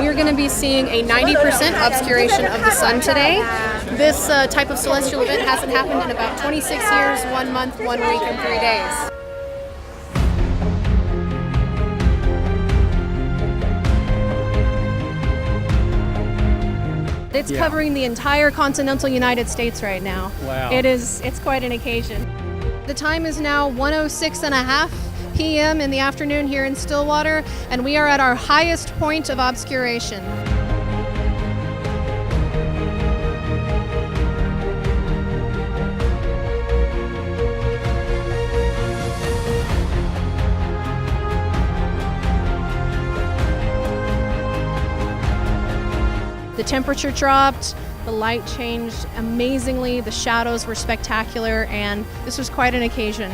we are going to be seeing a 90% obscuration of the sun today. This type of celestial event hasn't happened in about 26 years, 1 month, 1 week, and 3 days. It's covering the entire continental United States right now. Wow. It's quite an occasion. The time is now 1:06.5 p.m. in the afternoon here in Stillwater, and we are at our highest point of obscuration. The temperature dropped, the light changed amazingly, the shadows were spectacular, and this was quite an occasion.